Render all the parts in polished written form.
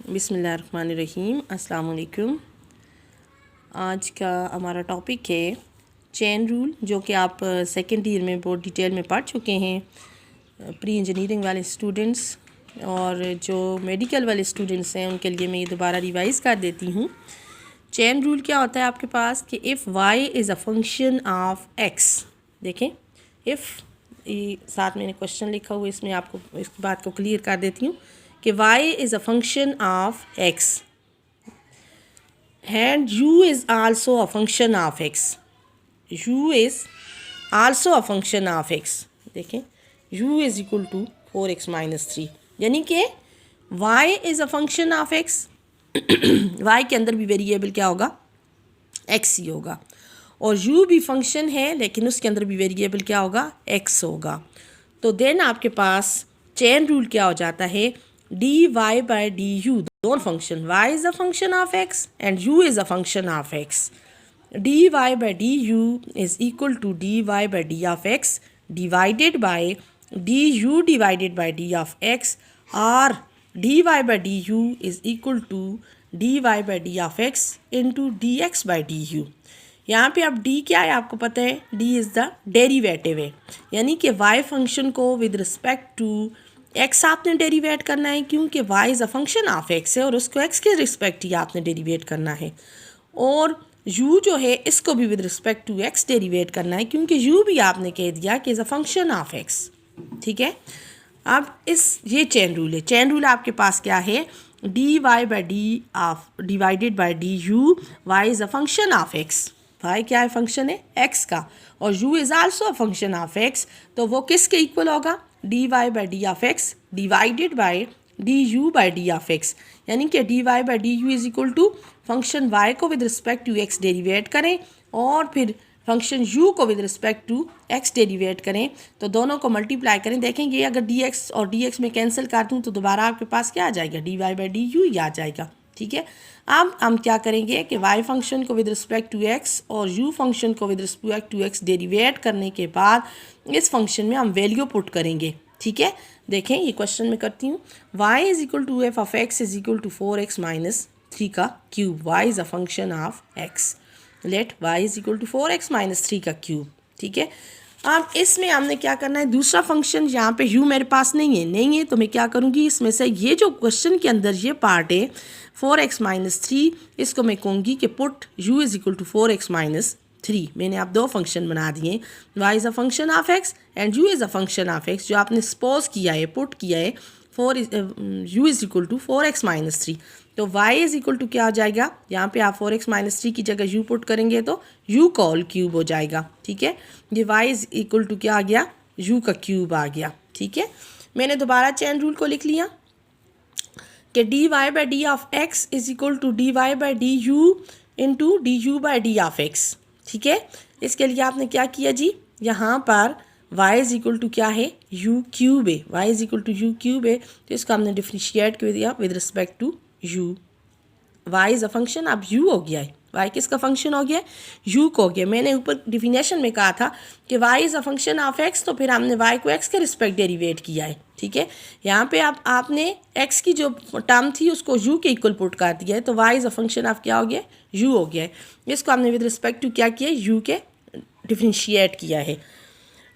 बिस्मिल्लाहिर्रहमानिर्रहीम। अस्सलाम वालेकुम। आज का हमारा टॉपिक है चेन रूल, जो कि आप सेकेंड ईयर में बहुत डिटेल में पढ़ चुके हैं, प्री इंजीनियरिंग वाले स्टूडेंट्स और जो मेडिकल वाले स्टूडेंट्स हैं उनके लिए मैं ये दोबारा रिवाइज़ कर देती हूँ। चेन रूल क्या होता है आपके पास कि if Y is a function of X. देखें, इफ़ साथ मैंने क्वेश्चन लिखा हुआ, इसमें आपको इस बात को क्लियर कर देती हूँ कि y is a function of x and u is also a function of x. u is also a function of x. देखें, u is equal to 4x minus 3, यानी कि y is a function of x. y के अंदर भी variable क्या होगा, x ही होगा, और u भी फंक्शन है लेकिन उसके अंदर भी वेरिएबल क्या होगा, x होगा। तो देन आपके पास चेन रूल क्या हो जाता है, dy by du, दोनों function, y is a function of x and u is a function of x. dy by du is equal to dy by d of x divided by du divided by d of x, or dy by du is equal to dy by d of x into dx by du. यहाँ पे अब d क्या है आपको पता है, d is the derivative है, यानी कि y फंक्शन को विद रिस्पेक्ट टू x आपने डेरिवेट करना है, क्योंकि y is a function of x है और उसको x के रिस्पेक्ट ही आपने डेरिवेट करना है, और u जो है इसको भी with respect to x derivate करना है, क्योंकि u भी आपने कह दिया कि is a function of x। ठीक है, अब ये चेन रूल है। चेन रूल आपके पास क्या है, dy by d of divided by du, y is a function of x। y क्या है, फंक्शन है x का, और u is also a function of x, तो वो किसके इक्वल होगा, dy by d of x divided by du by d of x, यानी कि dy by du is equal to function y को with respect to x derivate करें और फिर फंक्शन u को with respect to x derivate करें, तो दोनों को मल्टीप्लाई करें। देखेंगे अगर dx और dx में कैंसिल कर दूँ तो दोबारा आपके पास क्या आ जाएगा, dy by du ही आ जाएगा। ठीक है, अब हम क्या करेंगे कि y फंक्शन को विद रिस्पेक्ट टू x और u फंक्शन को with respect to x derivate करने के बाद इस फंक्शन में हम वैल्यू पुट करेंगे। ठीक है, देखें ये क्वेश्चन में करती हूँ, y is equal to F of x is equal to 4x minus 3 का cube. y is a function of x, let y is equal to 4x minus 3 का क्यूब। ठीक है, अब इसमें हमने क्या करना है, दूसरा फंक्शन, यहाँ पे u मेरे पास नहीं है तो मैं क्या करूँगी, इसमें से ये जो क्वेश्चन के अंदर ये पार्ट है 4x माइनस 3, इसको मैं कहूँगी कि put u is equal to 4x minus 3। मैंने आप दो फंक्शन बना दिए, y is a function of x and u is a function of x, जो आपने सपोज किया है, पुट किया है, u is equal to 4x minus 3। तो y इज़ इक्वल टू क्या आ जाएगा, यहाँ पे आप 4x माइनस 3 की जगह u पुट करेंगे तो u का होल क्यूब हो जाएगा। ठीक है, ये y इज़ इक्वल टू क्या आ गया, u का क्यूब आ गया। ठीक है, मैंने दोबारा चेन रूल को लिख लिया कि dy by d of x is equal to dy by du into du by d of x। ठीक है, इसके लिए आपने क्या किया जी, यहाँ पर y इज़ इक्वल टू क्या है, u क्यूब है, y is equal to u cube है, तो इसको हमने डिफ्रेंशिएट कर दिया with respect to u। y is a function, अब u हो गया है, y किसका फंक्शन हो गया, u को हो गया। मैंने ऊपर डिफिनेशन में कहा था कि y is a function of x, तो फिर हमने y को x के रिस्पेक्ट डेरिवेट किया है। ठीक है, यहाँ पे आपने x की जो टर्म थी उसको u के इक्वल पुट कर दिया है, तो y is a function of क्या हो गया, u हो गया है। इसको हमने विद रिस्पेक्ट टू क्या किया, u के डिफ्रेंशिएट किया है।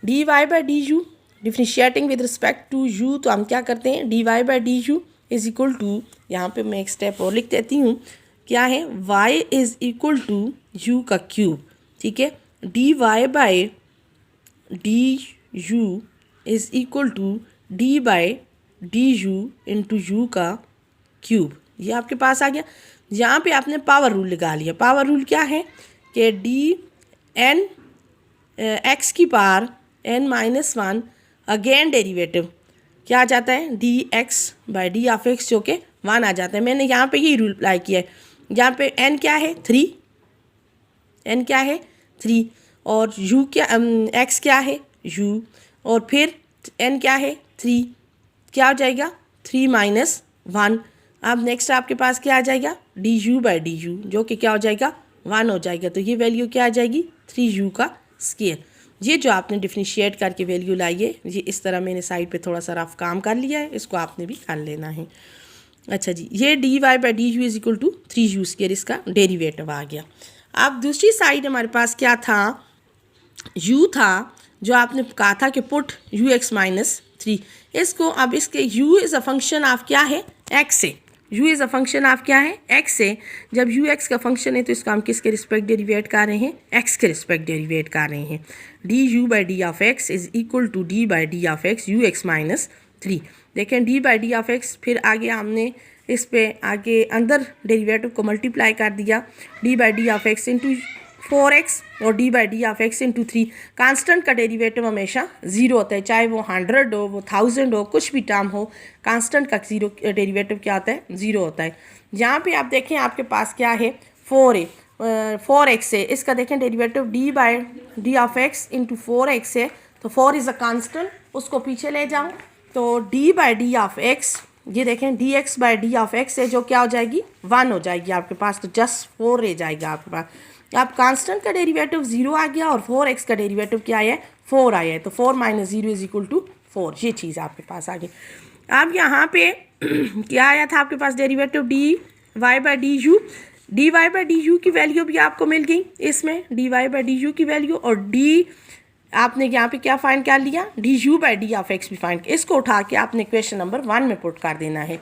dy by du differentiating with respect to u, तो हम क्या करते हैं, dy by du is equal to, यहाँ पे मैं एक स्टेप और लिख देती हूँ, क्या है, y is equal to u का क्यूब। ठीक है, dy by du is equal to d by du into u का क्यूब। ये आपके पास आ गया। यहाँ पे आपने पावर रूल लगा लिया। पावर रूल क्या है कि dn x की power n minus 1, again derivative क्या आ जाता है, dx by d of x, जो कि 1 आ जाता है। मैंने यहाँ पे ये रूल अप्लाई किया है। यहाँ पे n क्या है, 3, n क्या है 3, और u क्या, x क्या है u, और फिर n क्या है 3, क्या हो जाएगा 3 माइनस 1। अब नेक्स्ट आपके पास क्या आ जाएगा, du बाई du, जो कि क्या हो जाएगा 1 हो जाएगा, तो ये वैल्यू क्या आ जाएगी, 3u का स्क्वायर। ये जो आपने डिफ्रेंशिएट करके वैल्यू लाई है, ये इस तरह मैंने साइड पे थोड़ा सा रफ काम कर लिया है, इसको आपने भी कर लेना है। अच्छा जी, ये dy by D U is equal to 3u², इसका डेरिवेटिव आ गया। अब दूसरी साइड हमारे पास क्या था, u था, जो आपने कहा था कि पुट ux-3, इसको अब इसके u is a function of क्या है, x से, u is a function of क्या है, x से। जब u x का फंक्शन है तो इसको हम किसके रिस्पेक्ट डेरिवेट कर रहे हैं, x के रिस्पेक्ट डेरिवेट कर रहे हैं। du by D of x is equal to d by D of x ux-3। देखें d by D of x, फिर आगे हमने इस पे आगे अंदर डेरिवेटिव को मल्टीप्लाई कर दिया, d by D of x into 4x और d by D of x into 3। Constant का डेरिवेटिव हमेशा ज़ीरो होता है, चाहे वो 100 हो, वो 1000 हो, कुछ भी टर्म हो, कांस्टेंट का ज़ीरो डेरिवेटिव क्या होता है, ज़ीरो होता है। यहाँ पे आप देखें आपके पास क्या है, 4x है, इसका देखें derivative d by D of x into 4x है, तो 4 इज़ अ कांस्टेंट, उसको पीछे ले जाऊँ तो d by D of x, ये देखें dx by D of x है, जो क्या हो जाएगी, 1 हो जाएगी आपके पास, तो जस्ट 4 रह जाएगा आपके पास। अब कांस्टेंट का डेरिवेटिव 0 आ गया और 4x का डेरिवेटिव क्या है, 4 आया है, तो 4 माइनस 0 इज इक्वल टू 4, ये चीज़ आपके पास आ गई। अब यहाँ पे क्या आया था आपके पास, derivative dy by D u, dy by D u की वैल्यू भी आपको मिल गई इसमें, dy बाई डी यू की वैल्यू, और d आपने यहाँ पे क्या फाइंड कर लिया, du by D of x भी फाइंड, इसको उठा के आपने क्वेश्चन नंबर 1 में पुट कर देना है।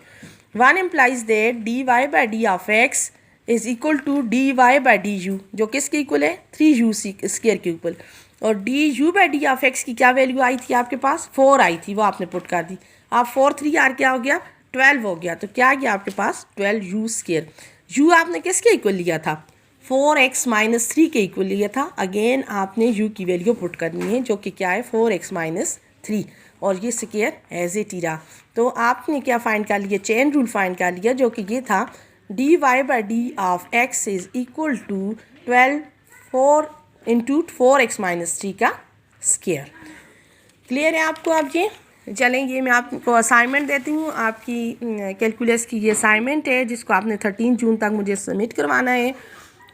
1 implies that dy by D of x is equal to dy by D U, जो किसके इक्वल है, 3u² के इक्वल, और du by D of x की क्या वैल्यू आई थी आपके पास, 4 आई थी, वो आपने पुट कर दी। अब 4 3 आर क्या हो गया, 12 हो गया, तो क्या आ गया आपके पास, 12u²। u आपने किसके इक्वल लिया था, 4x-3 के इक्वल लिया था। अगेन आपने u की वैल्यू पुट करनी है, जो कि क्या है, 4x-3, और ये स्क्वायर एज इट ही रहा। तो आपने क्या फाइंड कर लिया, चेन रूल फाइंड कर लिया, जो कि ये था dy by D of x is equal to 4 into 4x-3 का स्क्वायर। क्लियर है आपको। अब ये चलें, ये मैं आपको असाइनमेंट देती हूँ, आपकी कैलकुलस की ये असाइनमेंट है, जिसको आपने 13 जून तक मुझे सबमिट करवाना है।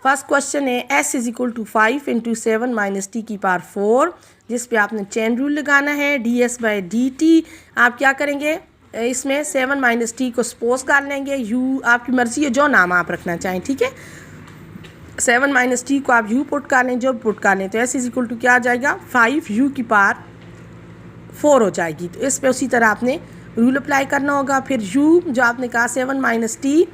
फर्स्ट क्वेश्चन है s is equal to 5 into 7 minus T की पावर 4, जिस पे आपने चेन रूल लगाना है। ds बाई डी टी आप क्या करेंगे, इसमें 7 माइनस टी को सपोज कर लेंगे, u आपकी मर्ज़ी है, जो नाम आप रखना चाहें, ठीक है। 7 माइनस टी को आप u पुट कर लें, जो पुट कर लें, तो s इज इक्वल टू क्या आ जाएगा, 5u की पावर 4 हो जाएगी। तो इस पे उसी तरह आपने रूल अप्लाई करना होगा। फिर u जो आपने कहा 7 माइनस टी,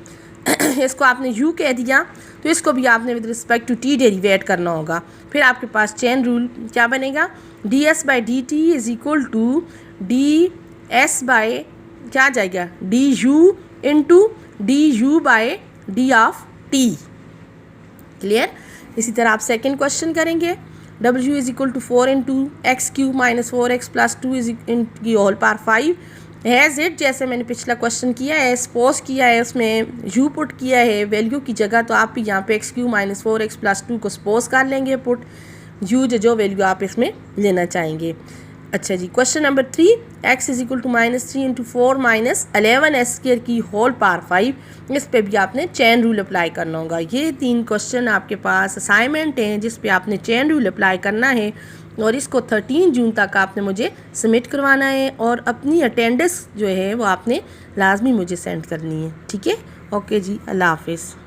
इसको आपने u कह दिया, तो इसको भी आपने with respect to t derivate करना होगा। फिर आपके पास चेन रूल क्या बनेगा, ds by D T is equal to ds by क्या आ जाएगा, du into du by D of t। Clear. इसी तरह आप सेकेंड क्वेश्चन करेंगे, w is equal to 4 into x³ minus 4x plus 2 is की होल पावर 5 हैज़ इट, जैसे मैंने पिछला क्वेश्चन किया है, सपोज किया है, उसमें u पुट किया है वैल्यू की जगह, तो आप भी यहाँ पे x³ माइनस 4x प्लस 2 को सपोज कर लेंगे पुट, u जो वैल्यू आप इसमें लेना चाहेंगे। अच्छा जी, question number 3, x is equal to -3 into 4 minus 11s² की होल पावर 5, इस पे भी आपने चेन रूल अप्लाई करना होगा। ये 3 क्वेश्चन आपके पास असाइनमेंट हैं, जिस पे आपने चेन रूल अप्लाई करना है, और इसको 13 जून तक आपने मुझे सबमिट करवाना है, और अपनी अटेंडेंस जो है वो आपने लाजमी मुझे सेंड करनी है, ठीक है। ओके जी, अल्लाह हाफिज़।